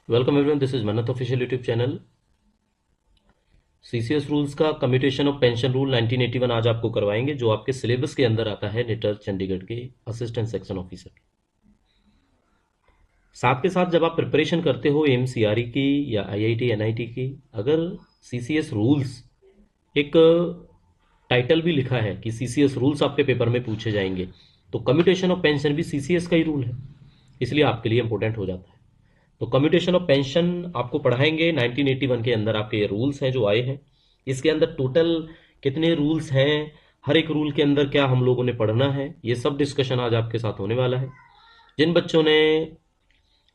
Welcome everyone, this is मन्नत official YouTube channel. CCS rules का commutation of pension rule 1981 आज आपको करवाएंगे, जो आपके सिलेबस के अंदर आता है निटर चंडीगढ़ के असिस्टेंट सेक्शन ऑफिसर। साथ के साथ जब आप प्रिपरेशन करते हो एमसीआरई की या आईआईटी एनआईटी की, अगर सीसीएस रूल्स एक टाइटल भी लिखा है कि सीसीएस रूल्स आपके पेपर में पूछे जाएंगे, तो कम्यूटेशन ऑफ पेंशन भी सीसीएस का ही रूल है, इसलिए आपके लिए इंपॉर्टेंट हो जाता है। तो कम्यूटेशन ऑफ पेंशन आपको पढ़ाएंगे। 1981 के अंदर आपके रूल्स हैं जो आए हैं। इसके अंदर टोटल कितने रूल्स हैं, हर एक रूल के अंदर क्या हम लोगों ने पढ़ना है, ये सब डिस्कशन आज आपके साथ होने वाला है। जिन बच्चों ने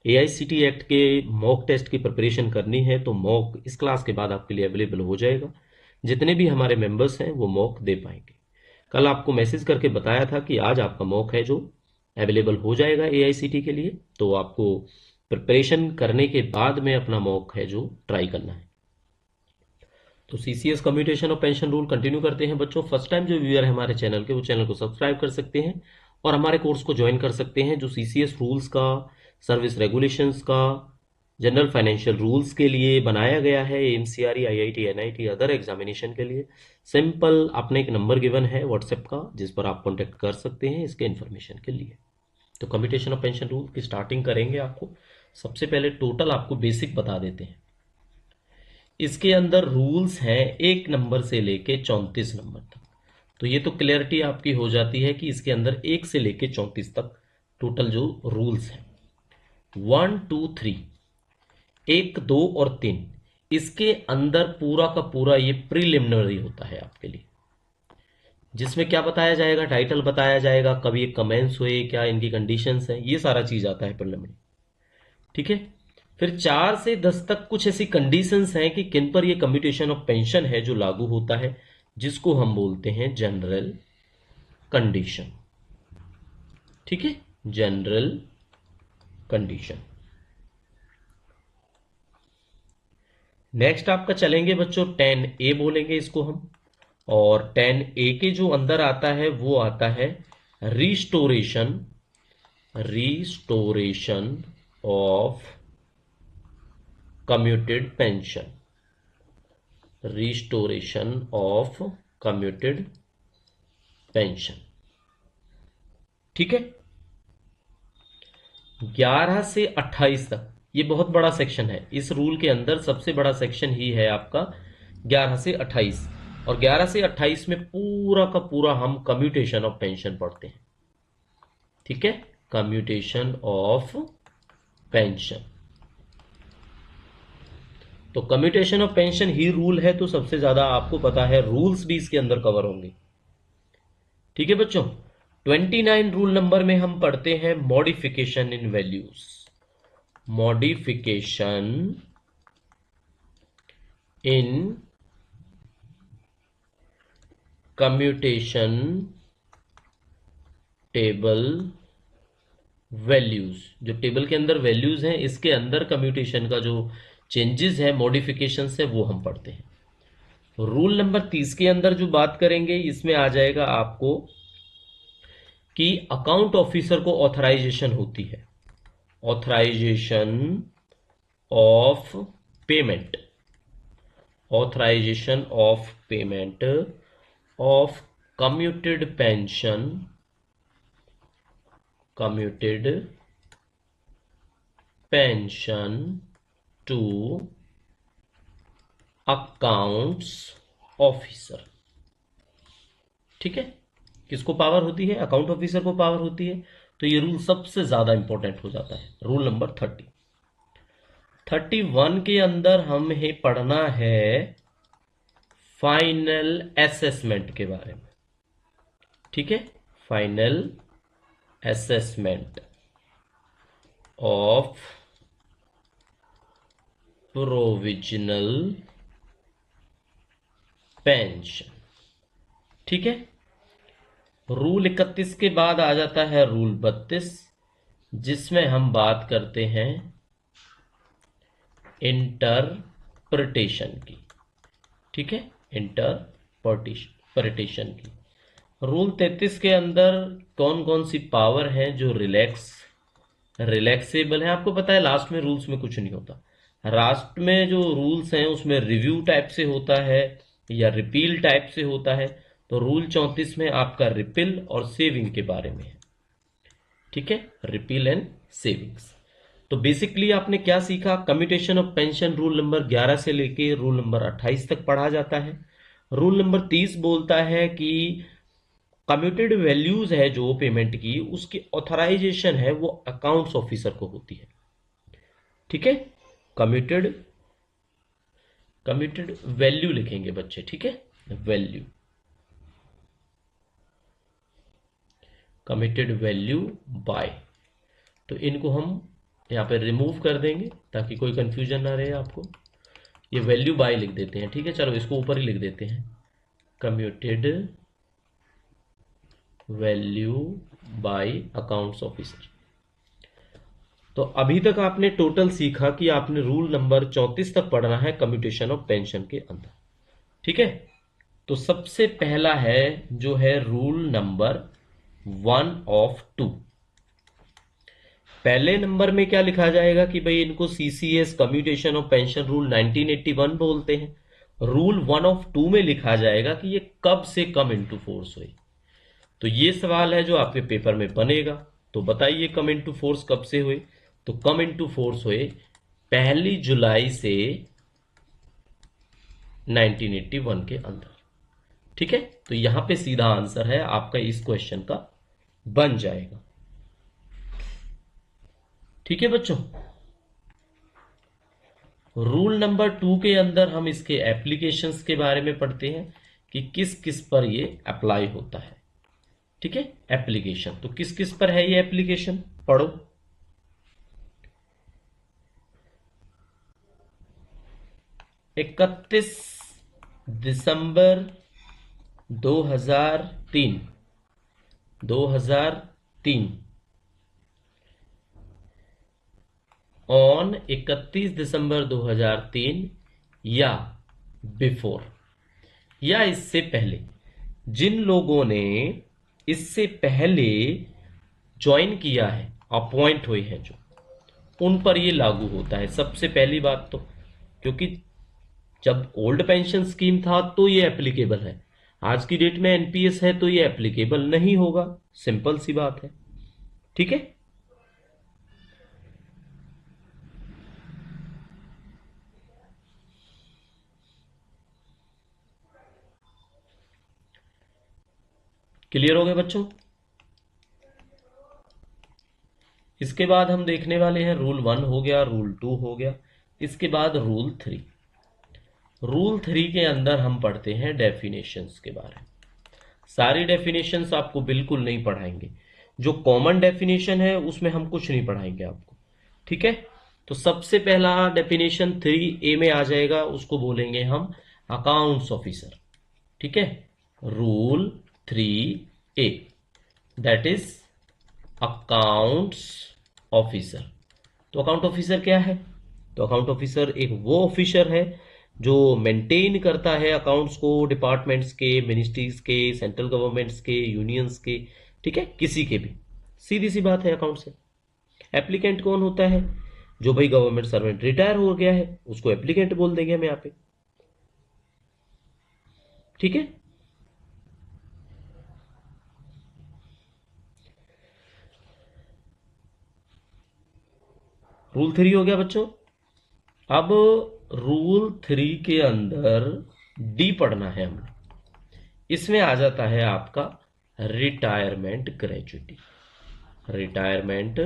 एआईसीटी एक्ट के मॉक टेस्ट की प्रिपरेशन करनी है, तो मॉक इस क्लास के बाद आपके लिए अवेलेबल हो जाएगा। जितने भी हमारे मेंबर्स हैं वो मॉक दे पाएंगे। कल आपको मैसेज करके बताया था कि आज आपका मॉक है जो अवेलेबल हो जाएगा एआईसीटी के लिए, तो आपको प्रिपरेशन करने के बाद में अपना मॉक है जो ट्राई करना है। तो सीसीएस कम्यूटेशन और पेंशन रूल कंटिन्यू करते हैं बच्चों। फर्स्ट टाइम जो व्यूअर है हमारे चैनल के, वो चैनल को सब्सक्राइब कर सकते हैं और हमारे कोर्स को ज्वाइन कर सकते हैं, जो सीसीएस रूल्स का, सर्विस रेगुलेशंस का, जनरल फाइनेंशियल रूल्स के लिए बनाया गया है, एमसीआरई आईआईटी एनआईटी अदर एग्जामिनेशन के लिए। सिंपल आपने एक नंबर गिवन है व्हाट्सएप का, जिस पर आप कॉन्टेक्ट कर सकते हैं इसके इन्फॉर्मेशन के लिए। तो कम्यूटेशन ऑफ पेंशन रूल की स्टार्टिंग करेंगे। आपको सबसे पहले टोटल आपको बेसिक बता देते हैं। इसके अंदर रूल्स हैं 1 नंबर से लेके 34 नंबर तक। तो ये तो क्लियरिटी आपकी हो जाती है कि इसके अंदर 1 से लेके 34 तक टोटल जो रूल्स हैं। 1 2 3, 1 2 और 3, इसके अंदर पूरा का पूरा ये प्रीलिमिनरी होता है आपके लिए, जिसमें क्या बताया जाएगा, टाइटल बताया जाएगा, कब ये कमेंस हुए, क्या इनकी कंडीशंस हैं, ये सारा चीज आता है प्रीलिमिनरी। ठीक है। फिर 4 से 10 तक कुछ ऐसी कंडीशंस हैं कि किन पर ये कम्यूटेशन ऑफ पेंशन है जो लागू होता है, जिसको हम बोलते हैं जनरल कंडीशन। ठीक है, जनरल कंडीशन। नेक्स्ट आपका चलेंगे बच्चों 10A बोलेंगे इसको हम। और 10A के जो अंदर आता है वो आता है restoration, restoration of commuted pension, restoration of commuted pension. ठीक है। 11 से 28 तक ये बहुत बड़ा सेक्शन है। इस रूल के अंदर सबसे बड़ा सेक्शन ही है आपका 11 से 28। और 11 से 28 में पूरा का पूरा हम कम्यूटेशन ऑफ पेंशन पढ़ते हैं। ठीक है, कम्यूटेशन ऑफ पेंशन। तो commutation of pension he rule है, तो सबसे ज्यादा आपको पता है रूल्स भी इसके अंदर कवर होंगे। ठीक है बच्चों। 29 रूल नंबर में हम पढ़ते हैं modification in values. Modification in commutation table values. जो टेबल के अंदर वैल्यूज हैं, इसके अंदर कम्यूटेशन का जो चेंजेस है, मॉडिफिकेशन है, वो हम पढ़ते हैं। रूल नंबर 30 के अंदर जो बात करेंगे, इसमें आ जाएगा आपको कि अकाउंट ऑफिसर को ऑथराइजेशन होती है, authorisation of payment, authorisation of payment of commuted pension, commuted pension to accounts officer. ठीक है, किसको पावर होती है, अकाउंट ऑफिसर को पावर होती है। तो ये रूल सबसे ज्यादा इंपॉर्टेंट हो जाता है। Rule number 30। 31 के अंदर हमें पढ़ना है फाइनल असेसमेंट के बारे में। ठीक है, final assessment of provisional pension. ठीक है। रूल 31 के बाद आ जाता है रूल 32, जिसमें हम बात करते हैं इंटरप्रिटेशन की। ठीक है, इंटरप्रिटेशन की। रूल 33 के अंदर कौन कौन सी पावर हैं जो रिलैक्स रिलैक्सेबल है। आपको पता है लास्ट में रूल्स में कुछ नहीं होता। लास्ट में जो रूल्स हैं उसमें रिव्यू टाइप से होता है या रिपील टाइप से होता है। तो रूल 34 में आपका रिपील और सेविंग के बारे में है। ठीक है, रिपील एंड सेविंग्स। तो बेसिकली आपने क्या सीखा? Commutation of pension rule number 11 से लेके रूल नंबर 28 तक पढ़ा जाता है। रूल नंबर 30 बोलता है कि कम्यूटेड वैल्यूज है जो पेमेंट की, उसकी ऑथराइजेशन है वो अकाउंट्स ऑफिसर को होती है। ठीक है, कम्यूटेड कम्यूटेड वैल्यू लिखेंगे बच्चे। ठीक है, वैल्यू, कमिटेड वैल्यू बाय। तो इनको हम यहाँ पे रिमूव कर देंगे ताकि कोई कंफ्यूजन ना रहे आपको। ये वैल्यू बाय लिख देते हैं। ठीक है, चलो इसको ऊपर ही लिख देते हैं, commuted value by accounts officer. तो अभी तक आपने टोटल सीखा कि आपने रूल नंबर 34 तक पढ़ना है कम्यूटेशन ऑफ पेंशन के अंदर। ठीक है, तो सबसे पहला है जो है रूल नंबर 1 of 2। पहले नंबर में क्या लिखा जाएगा कि भाई इनको CCS commutation of pension rule 1981 बोलते हैं। रूल 1 of 2 में लिखा जाएगा कि ये कब से कम इनटू फोर्स हुई। तो ये सवाल है जो आपके पेपर में बनेगा। तो बताइए कम इनटू फोर्स कब से हुए? तो कम इनटू फोर्स हुए 1 जुलाई से 1981 के अंदर। ठीक है, तो यहां पे सीधा आंसर है आपका इस क्वेश्चन का बन जाएगा। ठीक है बच्चों, रूल नंबर 2 के अंदर हम इसके एप्लीकेशंस के बारे में पढ़ते हैं कि किस किस पर ये अप्लाई होता है। ठीक है, एप्लीकेशन तो किस किस पर है ये एप्लीकेशन, पढ़ो। 31 दिसंबर 2003 ऑन 31 दिसंबर 2003 या बिफोर या इससे पहले, जिन लोगों ने इससे पहले ज्वाइन किया है, अपॉइंट हुए हैं जो, उन पर ये लागू होता है सबसे पहली बात तो। क्योंकि जब ओल्ड पेंशन स्कीम था तो ये एप्लीकेबल है, आज की डेट में एनपीएस है तो ये एप्लीकेबल नहीं होगा, सिंपल सी बात है। ठीक है, क्लियर हो गया बच्चों? इसके बाद हम देखने वाले हैं रूल 1 हो गया, रूल 2 हो गया, इसके बाद रूल 3। रूल 3 के अंदर हम पढ़ते हैं डेफिनेशंस के बारे में। सारी डेफिनेशंस आपको बिल्कुल नहीं पढ़ाएंगे, जो कॉमन डेफिनेशन है उसमें हम कुछ नहीं पढ़ाएंगे आपको। ठीक है, तो सबसे पहला डेफिनेशन 3A में आ जाएगा, उसको बोलेंगे हम अकाउंट्स ऑफिसर। ठीक है, rule 3A that is accounts officer. तो अकाउंट ऑफिसर क्या है? तो अकाउंट ऑफिसर एक वो ऑफिसर है जो मेंटेन करता है अकाउंट्स को, डिपार्टमेंट्स के, मिनिस्ट्रीज के, सेंट्रल गवर्नमेंट्स के, यूनियंस के। ठीक है, किसी के भी, सीधी सी बात है अकाउंट से। एप्लीकेंट कौन होता है? जो भाई गवर्नमेंट सर्वेंट रिटायर हो गया है उसको एप्लीकेंट बोल देंगे हम यहाँ पे। ठीक है, रूल 3 हो गया बच्चों। अब रूल 3 के अंदर डी पढ़ना है हमने। इसमें आ जाता है आपका रिटायरमेंट ग्रेच्युटी। रिटायरमेंट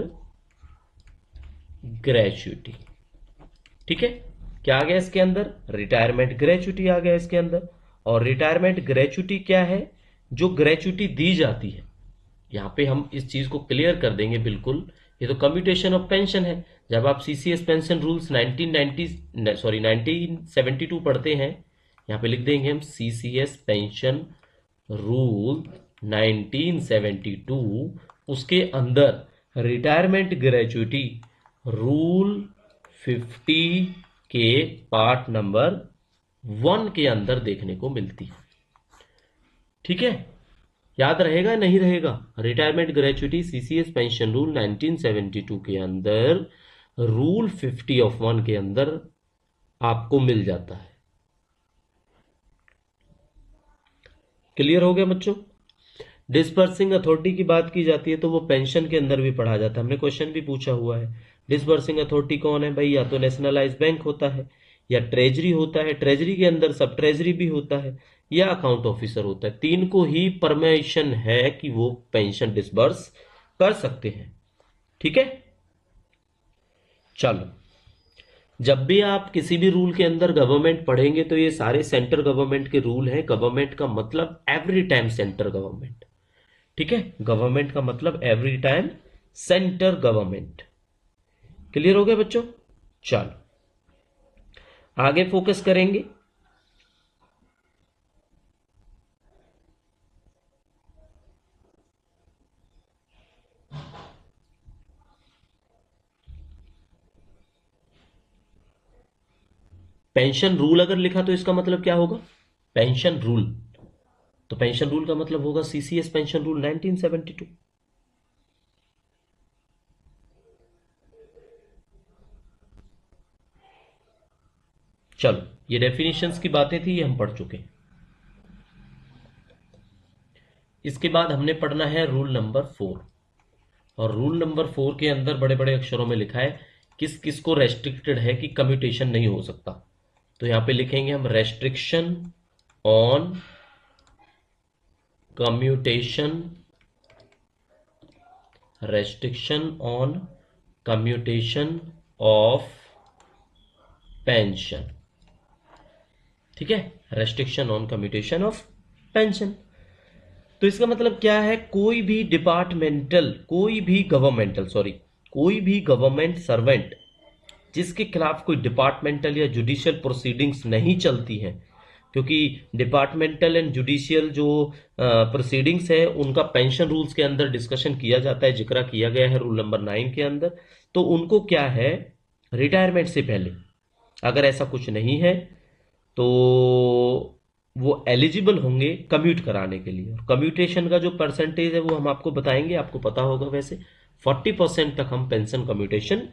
ग्रेच्युटी, ठीक है, क्या आ गया इसके अंदर? रिटायरमेंट ग्रेच्युटी आ गया इसके अंदर। और रिटायरमेंट ग्रेच्युटी क्या है? जो ग्रेच्युटी दी जाती है, यहां पे हम इस चीज को क्लियर कर देंगे बिल्कुल। ये तो कम्यूटेशन ऑफ पेंशन है। जब आप सीसीएस पेंशन रूल्स 1972 पढ़ते हैं, यहां पे लिख देंगे हम सीसीएस पेंशन रूल 1972, उसके अंदर रिटायरमेंट ग्रेच्युटी रूल 50 के पार्ट नंबर 1 के अंदर देखने को मिलती है। ठीक है, याद रहेगा नहीं रहेगा? Retirement gratuity CCS pension rule 1972 के अंदर रूल 50 ऑफ 1 के अंदर आपको मिल जाता है। क्लियर हो गया बच्चों? डिसबर्सिंग अथॉरिटी की बात की जाती है तो वो पेंशन के अंदर भी पढ़ा जाता है। हमने क्वेश्चन भी पूछा हुआ है। डिसबर्सिंग अथॉरिटी कौन है भाई? या तो नेशनलाइज बैंक होता है, या ट्रेजरी होता है, ट्रेजरी के अंदर सब ट्रेजरी भी होता है, या अकाउंट ऑफिसर होता है। तीन को ही परमिशन है कि वो पेंशन डिसबर्स कर सकते हैं। ठीक है, चलो। जब भी आप किसी भी रूल के अंदर गवर्नमेंट पढ़ेंगे तो ये सारे सेंटर गवर्नमेंट के रूल हैं। गवर्नमेंट का मतलब एवरी टाइम सेंटर गवर्नमेंट। ठीक है, गवर्नमेंट का मतलब every time centre government. Clear हो गया बच्चों? चलो आगे फोकस करेंगे। पेंशन रूल अगर लिखा तो इसका मतलब क्या होगा? Pension rule. तो पेंशन रूल का मतलब होगा सीसीएस पेंशन रूल 1972। चलो, ये डेफिनेशंस की बातें थी, ये हम पढ़ चुके हैं। इसके बाद हमने पढ़ना है रूल नंबर 4। और रूल नंबर 4 के अंदर बड़े बड़े अक्षरों में लिखा है किस किस को रेस्ट्रिक्टेड है कि कम्यूटेशन नहीं हो सकता। तो यहां पे लिखेंगे हम restriction on commutation, restriction on commutation of pension. ठीक है, restriction on commutation of pension. तो इसका मतलब क्या है? कोई भी गवर्नमेंट सर्वेंट जिसके खिलाफ कोई डिपार्टमेंटल या जुडिशियल प्रोसीडिंग्स नहीं चलती हैं, क्योंकि डिपार्टमेंटल एंड जुडिशियल जो प्रोसीडिंग्स है उनका पेंशन रूल्स के अंदर डिस्कशन किया जाता है, जिक्र किया गया है रूल नंबर 9 के अंदर। तो उनको क्या है, रिटायरमेंट से पहले अगर ऐसा कुछ नहीं है तो वो एलिजिबल होंगे कम्यूट कराने के लिए। कम्यूटेशन का जो परसेंटेज है वो हम आपको बताएंगे, आपको पता होगा वैसे। 40% तक हम पेंशन कम्यूटेशन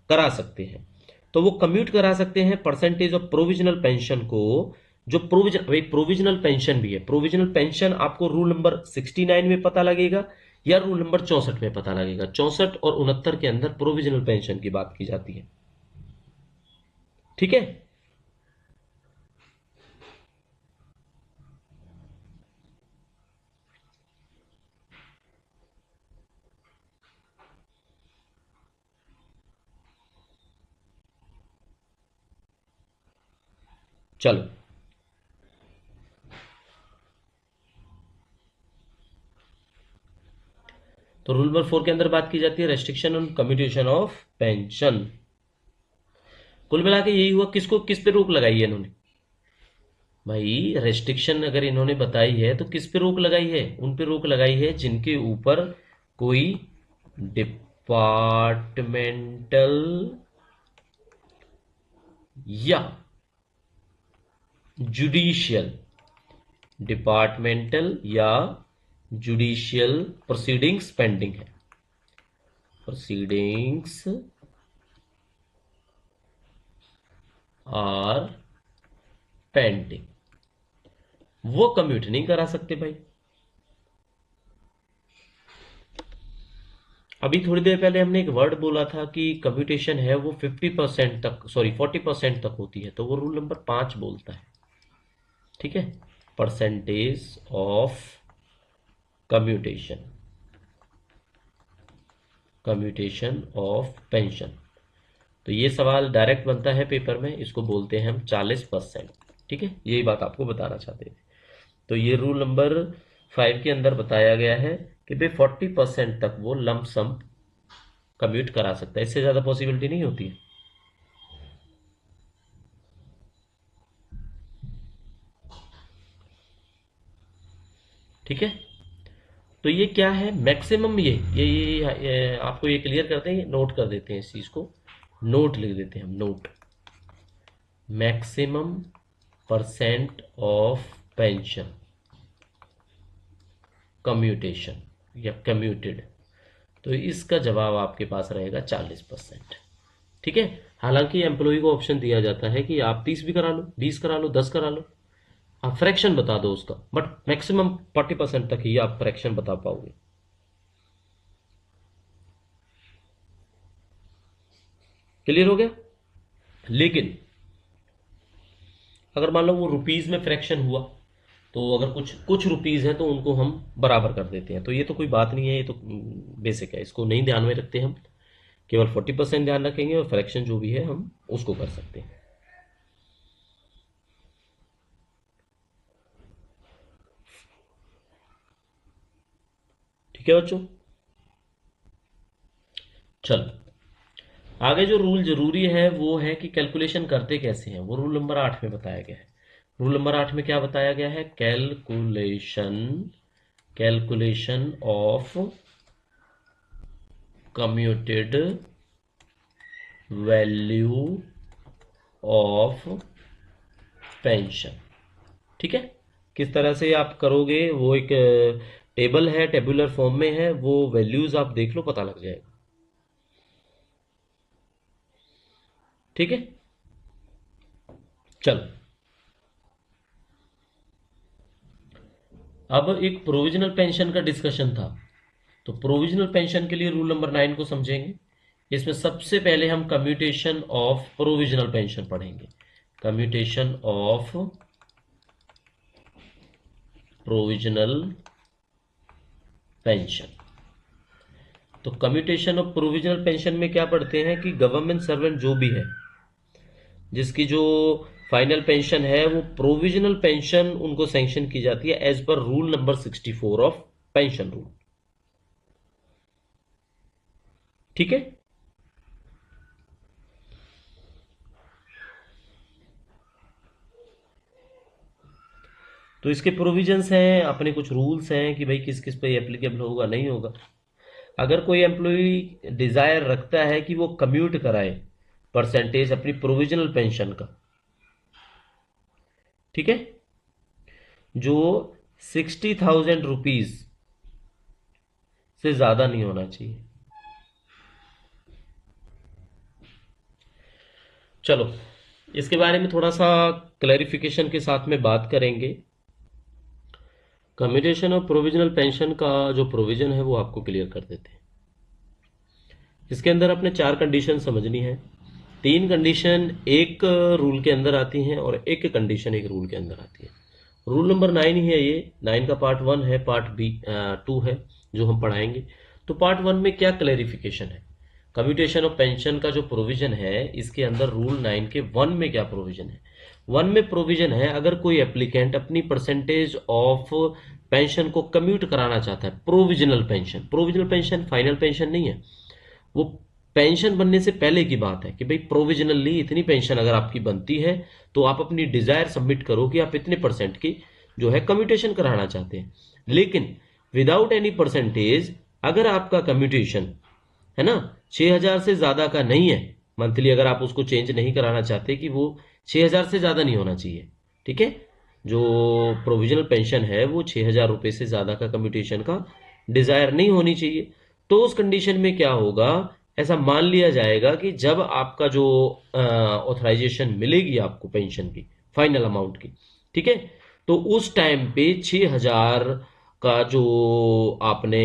करा सकते हैं। तो वो कम्यूट करा सकते हैं परसेंटेज ऑफ प्रोविजनल पेंशन को। जो प्रोविजनल पेंशन भी है, प्रोविजनल पेंशन आपको रूल नंबर 69 में पता लगेगा या रूल नंबर 64 में पता लगेगा। 64 और 69 के अंदर प्रोविजनल पेंशन की बात की जाती है। ठीक है, चलो। तो रूल नंबर 4 के अंदर बात की जाती है restriction on commutation of pension. कुल मिला के यही हुआ, किसको किस पे रोक लगाई है इन्होंने? भाई रेस्ट्रिक्शन अगर इन्होंने बताई है तो किस पे रोक लगाई है? उन पे रोक लगाई है जिनके ऊपर कोई डिपार्टमेंटल या जुडिशियल, डिपार्टमेंटल या जुडिशियल प्रोसीडिंग्स पेंडिंग है। प्रोसीडिंग्स आर पेंडिंग, वो कम्यूट नहीं करा सकते भाई। अभी थोड़ी देर पहले हमने एक वर्ड बोला था कि कम्यूटेशन है वो 50% तक, सॉरी 40% तक होती है, तो वो रूल नंबर 5 बोलता है। ठीक है, percentage of commutation, commutation of pension. तो ये सवाल डायरेक्ट बनता है पेपर में, इसको बोलते हैं हम 40%। ठीक है, यही बात आपको बताना चाहते थे। तो ये रूल नंबर 5 के अंदर बताया गया है कि भाई 40% तक वो लंप सम कम्यूट करा सकता है, इससे ज्यादा पॉसिबिलिटी नहीं होती है। ठीक है, तो ये क्या है मैक्सिमम, ये आपको ये क्लियर करते हैं, नोट कर देते हैं इस चीज को, नोट लिख देते हैं हम, note. Maximum percent of pension commutation या कम्यूटेड, तो इसका जवाब आपके पास रहेगा 40%। ठीक है, हालांकि एम्प्लॉय को ऑप्शन दिया जाता है कि आप 30 भी करा लो, 20 करा लो, 10 करा लो, आप फ्रैक्शन बता दो उसका, बट मैक्सिमम 40% तक ही आप फ्रैक्शन बता पाओगे। क्लियर हो गया? लेकिन अगर मान लो वो रुपीज में फ्रैक्शन हुआ, तो अगर कुछ कुछ रुपीज है तो उनको हम बराबर कर देते हैं, तो ये तो कोई बात नहीं है, ये तो बेसिक है, इसको नहीं ध्यान में रखते हम, केवल 40% ध्यान रखेंगे और फ्रैक्शन जो भी है हम उसको कर सकते हैं। ठीक है बच्चों, चलो आगे जो रूल जरूरी है वो है कि कैलकुलेशन करते कैसे हैं, वो रूल नंबर 8 में बताया गया है। रूल नंबर 8 में क्या बताया गया है? Calculation of commuted value of pension. ठीक है, किस तरह से आप करोगे, वो एक टेबल है, टेबुलर फॉर्म में है, वो वैल्यूज आप देख लो, पता लग जाएगा। ठीक है, चलो अब एक प्रोविजनल पेंशन का डिस्कशन था, तो प्रोविजनल पेंशन के लिए रूल नंबर 9 को समझेंगे। इसमें सबसे पहले हम कम्यूटेशन ऑफ प्रोविजनल पेंशन पढ़ेंगे। Commutation of provisional pension. तो कम्यूटेशन ऑफ प्रोविजनल पेंशन में क्या पढ़ते हैं कि गवर्नमेंट सर्वेंट जो भी है, जिसकी जो फाइनल पेंशन है वो प्रोविजनल पेंशन उनको सैंक्शन की जाती है एज पर rule number 64 of pension rule. ठीक है, तो इसके प्रोविजंस हैं, अपने कुछ रूल्स हैं कि भाई किस किस पे एप्लीकेबल होगा, नहीं होगा। अगर कोई एम्प्लॉय डिजायर रखता है कि वो कम्यूट कराए परसेंटेज अपनी प्रोविजनल पेंशन का, ठीक है, जो 60,000 रुपीज से ज्यादा नहीं होना चाहिए। चलो इसके बारे में थोड़ा सा क्लैरिफिकेशन के साथ में बात करेंगे। कम्यूटेशन और प्रोविजनल पेंशन का जो प्रोविजन है वो आपको क्लियर कर देते हैं। इसके अंदर अपने 4 कंडीशन समझनी है। 3 कंडीशन एक रूल के अंदर आती हैं और एक कंडीशन एक रूल के अंदर आती है। रूल नंबर 9 ही है ये, 9 का पार्ट 1 है, पार्ट बी 2 है जो हम पढ़ाएंगे। तो पार्ट 1 में क्या क्लैरिफिकेशन है, कम्यूटेशन ऑफ पेंशन का जो प्रोविजन है इसके अंदर रूल 9 के 1 में क्या प्रोविजन है। 1 में प्रोविजन है, अगर कोई एप्लीकेंट अपनी परसेंटेज ऑफ पेंशन को कम्यूट कराना चाहता है, प्रोविजनल पेंशन फाइनल पेंशन नहीं है, वो पेंशन बनने से पहले की बात है कि भाई प्रोविजनली इतनी पेंशन अगर आपकी बनती है तो आप अपनी डिजायर सबमिट करो कि आप इतने परसेंट की जो है कम्यूटेशन कराना चाहते हैं। लेकिन विदाउट एनी परसेंटेज अगर आपका कम्यूटेशन है ना 6,000 से ज्यादा का नहीं है मंथली, अगर आप उसको चेंज नहीं कराना चाहते कि वो 6,000 से ज्यादा नहीं होना चाहिए, ठीक है, जो प्रोविजनल पेंशन है वो 6,000 रुपए से ज्यादा का कम्यूटेशन का डिजायर नहीं होनी चाहिए, तो उस कंडीशन में क्या होगा, ऐसा मान लिया जाएगा कि जब आपका जो ऑथराइजेशन मिलेगी आपको पेंशन की फाइनल अमाउंट की, ठीक है, तो उस टाइम पे 6,000 का जो आपने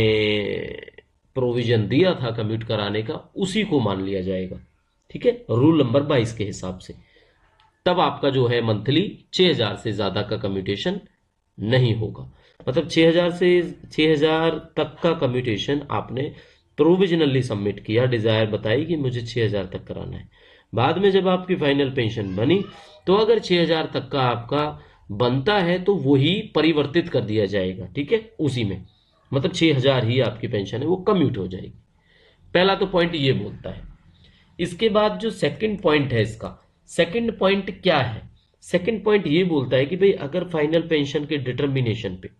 प्रोविजन दिया था कम्यूट कराने का उसी को मान लिया जाएगा। ठीक है, रूल नंबर 22 के हिसाब से तब आपका जो है मंथली 6,000 से ज्यादा का कम्यूटेशन नहीं होगा। मतलब 6,000 तक का कम्यूटेशन आपने प्रोविजनली सबमिट किया, डिजायर बताई कि मुझे 6,000 तक कराना है, बाद में जब आपकी फाइनल पेंशन बनी तो अगर 6,000 तक का आपका बनता है तो वही परिवर्तित कर दिया जाएगा। ठीक है, उसी में मतलब 6,000 ही आपकी पेंशन है वो कम्यूट हो जाएगी। पहला तो पॉइंट ये बोलता है। इसके बाद जो सेकंड पॉइंट है, इसका सेकंड पॉइंट क्या है, सेकंड पॉइंट ये बोलता है कि भाई अगर फाइनल पेंशन के डिटर्मिनेशन पे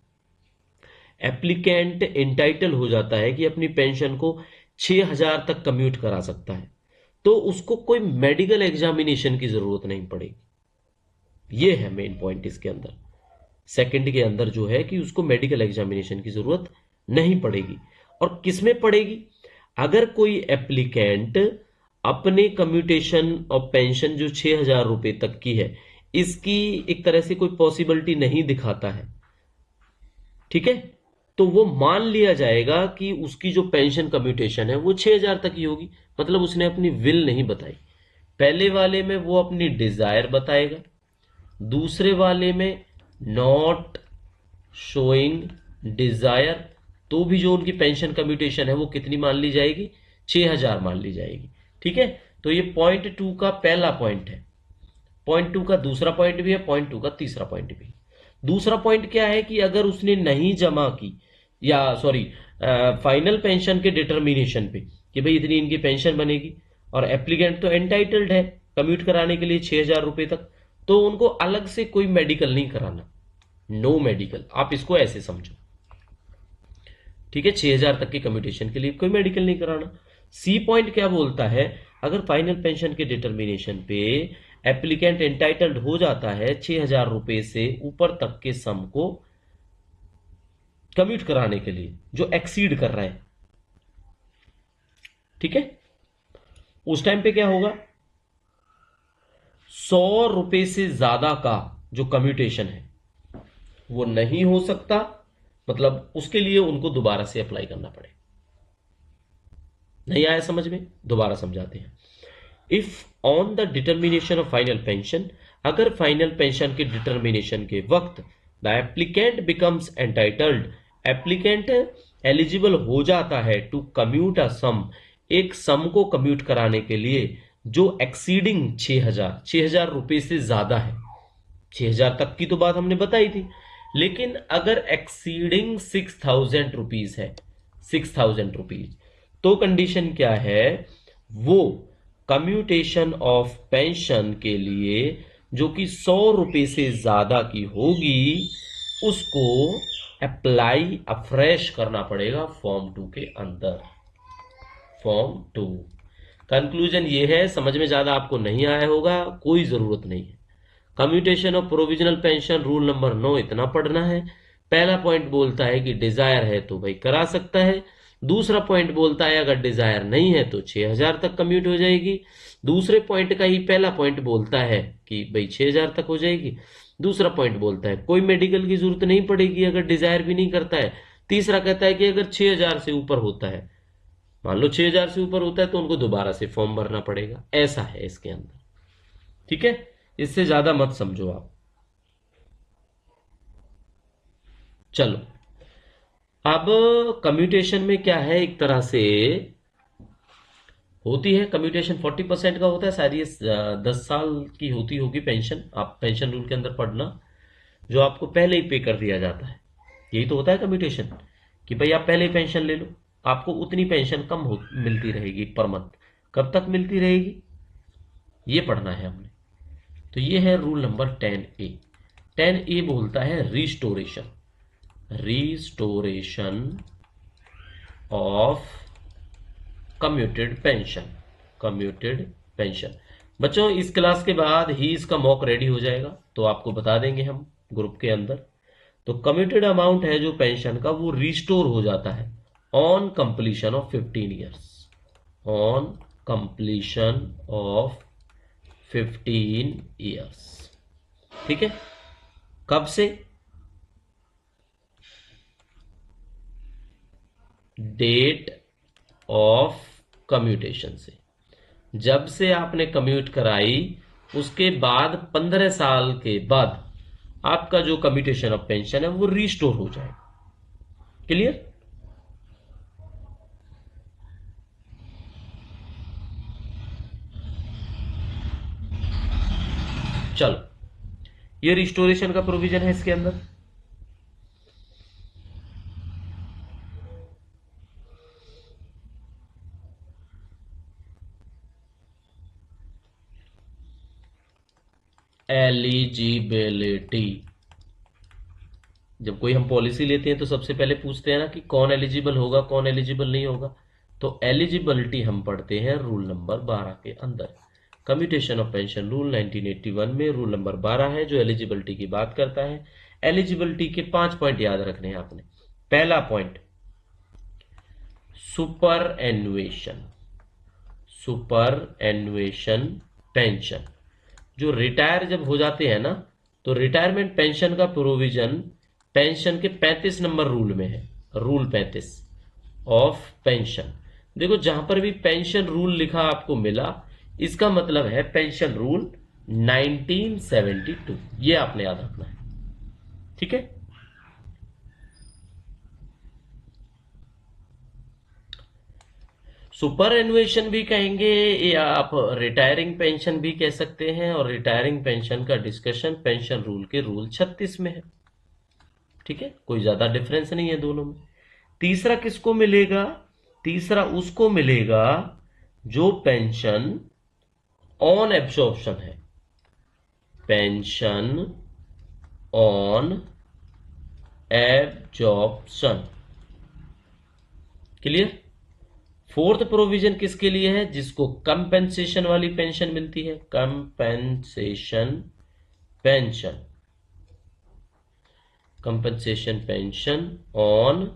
एप्लीकेंट एंटाइटल हो जाता है कि अपनी पेंशन को 6,000 तक कम्यूट करा सकता है, तो उसको कोई मेडिकल एग्जामिनेशन की जरूरत नहीं पड़ेगी। ये है मेन पॉइंट इसके अंदर। सेकंड के अंदर जो है कि उसको मेडिकल एग्जामिनेशन की जरूरत नहीं पड़ेगी। और किसमें पड़ेगी? अगर कोई एप्लीकेंट अपने कम्यूटेशन और पेंशन जो 6,000 रुपए तक की है, इसकी एक तरह से कोई पॉसिबिलिटी नहीं दिखाता है, ठीक है, तो वो मान लिया जाएगा कि उसकी जो पेंशन कम्यूटेशन है वो 6,000 तक ही होगी। मतलब उसने अपनी विल नहीं बताई। पहले वाले में वो अपनी डिजायर बताएगा, दूसरे वाले में नॉट शोइंग डिजायर, तो भी जो उनकी पेंशन कम्यूटेशन है वो कितनी मान ली जाएगी? 6,000 मान ली जाएगी। ठीक है, तो ये पॉइंट 2 का पहला पॉइंट है। पॉइंट 2 का दूसरा पॉइंट भी है, पॉइंट 2 का तीसरा पॉइंट भी है। दूसरा पॉइंट क्या है कि अगर उसने नहीं जमा की, या सॉरी, फाइनल पेंशन के डिटर्मिनेशन पे कि भाई इतनी इनकी पेंशन बनेगी, और एप्लीकेंट तो एंटाइटल्ड है कम्यूट कराने के लिए 6,000 रुपए तक, तो उनको अलग से कोई मेडिकल नहीं कराना, नो मेडिकल। आप इसको ऐसे समझो, ठीक है, 6,000 तक के कम्यूटेशन के लिए कोई मेडिकल नहीं कराना। सी पॉइंट क्या बोलता है? अगर फाइनल पेंशन के डिटर्मिनेशन पे एप्लीकेंट एंटाइटल्ड हो जाता है 6,000 रुपए से ऊपर तक के सम को कम्यूट कराने के लिए जो एक्सीड कर रहा है, ठीक है, उस टाइम पे क्या होगा? 100 रुपए से ज्यादा का जो कम्यूटेशन है वो नहीं हो सकता, मतलब उसके लिए उनको दोबारा से अप्लाई करना पड़ेगा। नहीं आया समझ में? दोबारा समझाते हैं। If on the determination of final pension, अगर फाइनल पेंशन के डिटर्मिनेशन के वक्त the applicant becomes entitled, applicant eligible हो जाता है टू कम्यूट अ सम, एक सम को कम्यूट कराने के लिए जो एक्सीडिंग 6,000 रुपए से ज्यादा है। 6,000 तक की तो बात हमने बताई थी, लेकिन अगर एक्सीडिंग 6,000 रुपीज है, 6,000 रुपीज, तो कंडीशन क्या है? वो कम्यूटेशन ऑफ पेंशन के लिए जो कि 100 रुपए से ज्यादा की होगी, उसको अप्लाई अफ्रेश करना पड़ेगा फॉर्म 2 के अंदर। फॉर्म 2। कंक्लूजन ये है, समझ में ज्यादा आपको नहीं आया होगा, कोई जरूरत नहीं है। Commutation of provisional pension rule number 9 इतना पढ़ना है। पहला पॉइंट बोलता है कि डिजायर है तो भाई करा सकता है। दूसरा पॉइंट बोलता है अगर डिजायर नहीं है तो 6,000 तक कम्यूट हो जाएगी। दूसरे पॉइंट का ही पहला पॉइंट बोलता है कि भाई 6,000 तक हो जाएगी। दूसरा पॉइंट बोलता है कोई मेडिकल की जरूरत नहीं पड़ेगी अगर डिजायर भी नहीं करता है। तीसरा कहता है कि अगर 6,000 से ऊपर होता है, मान लो 6,000 से ऊपर होता है, तो उनको दोबारा से फॉर्म भरना पड़ेगा। ऐसा है इसके अंदर, ठीक है, इससे ज्यादा मत समझो आप। चलो, अब कम्यूटेशन में क्या है, एक तरह से होती है कम्यूटेशन 40% का होता है शायद, ये 10 साल की होती होगी पेंशन। आप पेंशन रूल के अंदर पढ़ना, जो आपको पहले ही पे कर दिया जाता है। यही तो होता है कम्यूटेशन, कि भाई आप पहले ही पेंशन ले लो, आपको उतनी पेंशन कम मिलती रहेगी पर मंथ। कब तक मिलती रहेगी ये पढ़ना है हमने। तो ये है रूल नंबर 10A। 10A बोलता है restoration, restoration of commuted pension, commuted pension. बच्चों इस क्लास के बाद ही इसका मॉक रेडी हो जाएगा, तो आपको बता देंगे हम ग्रुप के अंदर। तो कम्यूटेड अमाउंट है जो पेंशन का, वो रिस्टोर हो जाता है on completion of 15 years, on completion of 15 years. ठीक है, कब से? डेट ऑफ कम्यूटेशन से, जब से आपने कम्यूट कराई उसके बाद 15 साल के बाद आपका जो कम्यूटेशन ऑफ पेंशन है वो रिस्टोर हो जाएगा। क्लियर? चलो, ये रिस्टोरेशन का प्रोविजन है इसके अंदर। एलिजिबिलिटी, जब कोई हम पॉलिसी लेते हैं तो सबसे पहले पूछते हैं ना कि कौन एलिजिबल होगा कौन एलिजिबल नहीं होगा। तो एलिजिबिलिटी हम पढ़ते हैं रूल नंबर 12 के अंदर। कम्यूटेशन ऑफ पेंशन रूल 1981 में रूल नंबर 12 है जो एलिजिबिलिटी की बात करता है। एलिजिबिलिटी के 5 पॉइंट याद रखने हैं आपने। पहला पॉइंट, सुपर एनुएशन। सुपर एनुएशन पेंशन, जो रिटायर जब हो जाते हैं ना, तो रिटायरमेंट पेंशन का प्रोविजन पेंशन के 35 नंबर रूल में है, रूल 35 ऑफ पेंशन। देखो जहां पर भी पेंशन रूल लिखा आपको मिला, इसका मतलब है पेंशन रूल 1972, ये आपने याद रखना है, ठीक है। सुपर एनुएशन भी कहेंगे या आप रिटायरिंग पेंशन भी कह सकते हैं, और रिटायरिंग पेंशन का डिस्कशन पेंशन रूल के रूल 36 में है, ठीक है, कोई ज्यादा डिफरेंस नहीं है दोनों में। तीसरा किसको मिलेगा? तीसरा उसको मिलेगा जो पेंशन ऑन एब्जॉर्प्शन है, pension on absorption, clear. Fourth provision किसके लिए है? जिसको कंपेंसेशन वाली पेंशन मिलती है, compensation pension, compensation pension on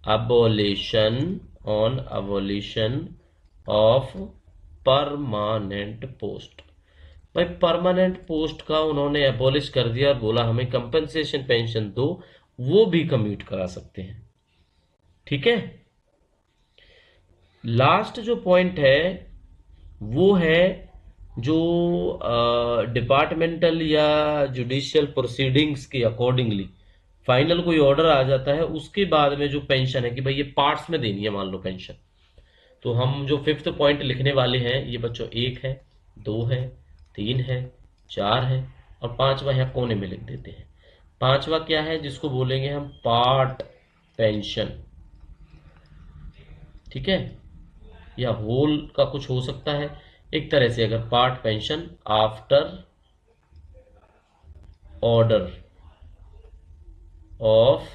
abolition, on abolition of permanent post. भाई परमानेंट पोस्ट का उन्होंने अबोलिश कर दिया और बोला हमें कंपेंसेशन पेंशन दो, वो भी कम्यूट करा सकते हैं, ठीक है। लास्ट जो पॉइंट है वो है जो डिपार्टमेंटल या जुडिशियल प्रोसीडिंग्स के अकॉर्डिंगली फाइनल कोई ऑर्डर आ जाता है, उसके बाद में जो पेंशन है कि भाई ये पार्ट्स में देनी है, मान लो पेंशन, तो हम जो फिफ्थ पॉइंट लिखने वाले हैं ये बच्चों 1 है, 2 है, 3 है, 4 है, और 5वां यहाँ कोने में लिख देते हैं। 5वां क्या है? जिसको बोलेंगे हम पार्ट पेंशन, ठीक है, या होल का कुछ हो सकता है एक तरह से, अगर part pension after order of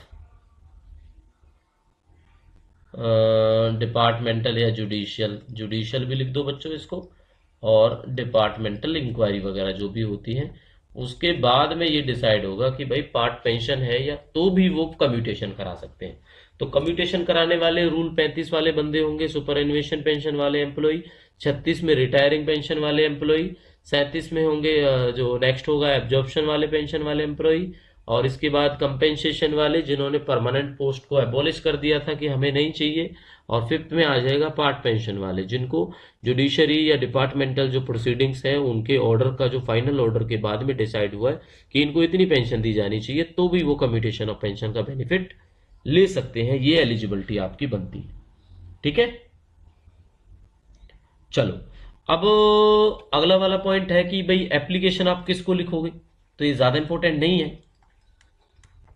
departmental या जुडिशियल, जुडिशियल भी लिख दो बच्चों इसको, और डिपार्टमेंटल इंक्वायरी वगैरह जो भी होती है, उसके बाद में ये डिसाइड होगा कि भाई पार्ट पेंशन है या, तो भी वो कम्यूटेशन करा सकते हैं। तो कम्यूटेशन कराने वाले रूल 35 वाले बंदे होंगे सुपर एनुएशन पेंशन वाले एम्प्लॉय, 36 में रिटायरिंग पेंशन वाले एम्प्लॉय, 37 में होंगे जो नेक्स्ट होगा एब्जॉर्प्शन वाले पेंशन वाले एम्प्लॉय, और इसके बाद कंपेंसेशन वाले जिन्होंने परमानेंट पोस्ट को एबॉलिश कर दिया था कि हमें नहीं चाहिए, और फिफ्थ में आ जाएगा पार्ट पेंशन वाले जिनको जुडिशरी या डिपार्टमेंटल जो प्रोसीडिंग्स है उनके ऑर्डर का जो फाइनल ऑर्डर के बाद में डिसाइड हुआ है कि इनको इतनी पेंशन दी जानी चाहिए, तो भी वो कम्यूटेशन ऑफ पेंशन का बेनिफिट ले सकते हैं, ये एलिजिबिलिटी आपकी बनती है, ठीक है। चलो अब अगला वाला पॉइंट है कि भाई एप्लीकेशन आप किसको लिखोगे, तो ये ज्यादा इंपॉर्टेंट नहीं है,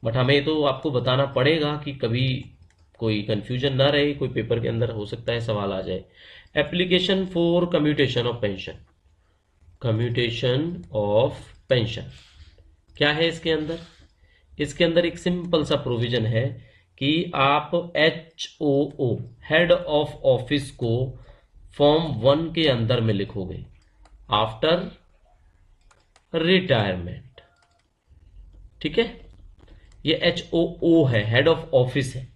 बट हमें तो आपको बताना पड़ेगा कि कभी कोई कंफ्यूजन ना रहे, कोई पेपर के अंदर हो सकता है सवाल आ जाए। Application for commutation of pension, commutation of pension क्या है इसके अंदर? इसके अंदर एक सिंपल सा प्रोविजन है कि आप HOO हेड ऑफ ऑफिस को फॉर्म 1 के अंदर में लिखोगे आफ्टर रिटायरमेंट, ठीक है। ये HOO है, हेड ऑफ ऑफिस है,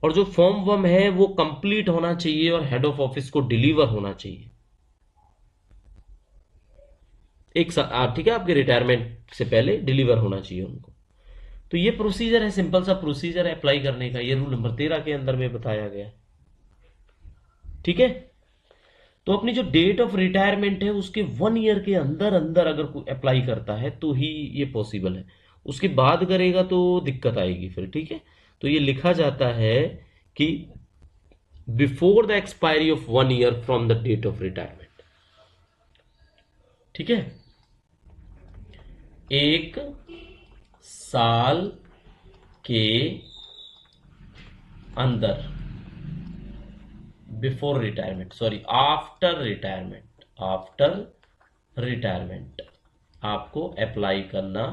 और जो फॉर्म 1 है वो कंप्लीट होना चाहिए और हेड ऑफ ऑफिस को डिलीवर होना चाहिए एक साथ, ठीक है, आपके रिटायरमेंट से पहले डिलीवर होना चाहिए उनको। तो ये प्रोसीजर है, सिंपल सा प्रोसीजर है अप्लाई करने का, ये रूल नंबर 13 के अंदर में बताया गया है, ठीक है। तो अपनी जो डेट ऑफ रिटायरमेंट है उसके 1 ईयर के अंदर अंदर अगर कोई अप्लाई करता है तो ही ये पॉसिबल है, उसके बाद करेगा तो दिक्कत आएगी फिर, ठीक है। तो ये लिखा जाता है कि before the expiry of 1 year from the date of retirement, ठीक है, 1 साल के अंदर, before retirement, sorry after retirement, after retirement आपको अप्लाई करना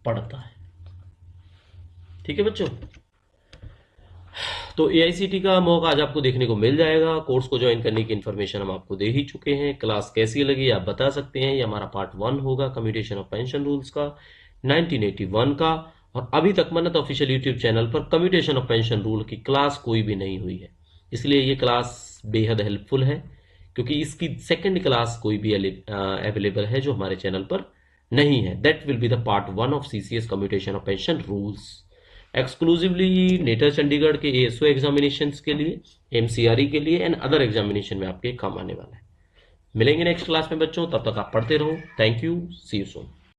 पड़ता है, ठीक है बच्चों। तो AICT का मॉक आज आपको देखने को मिल जाएगा, कोर्स को ज्वाइन करने की इन्फॉर्मेशन हम आपको दे ही चुके हैं, क्लास कैसी लगी आप बता सकते हैं, ये हमारा पार्ट 1 होगा कम्यूटेशन ऑफ पेंशन रूल्स का। 1981 का। और अभी तक मन्नत ऑफिशियल यूट्यूब चैनल पर कम्यूटेशन ऑफ पेंशन रूल की क्लास कोई भी नहीं हुई है, इसलिए ये क्लास बेहद हेल्पफुल है, क्योंकि इसकी सेकंड क्लास कोई भी अवेलेबल है जो हमारे चैनल पर नहीं है। That will be the part 1 of CCS commutation of pension rules, exclusively नेटर चंडीगढ़ के एएसओ एग्जामिनेशन के लिए, एमसीआरई के लिए एंड अदर एग्जामिनेशन में आपके काम आने वाला है। मिलेंगे नेक्स्ट क्लास में बच्चों, तब तक आप पढ़ते रहो। Thank you, see you soon.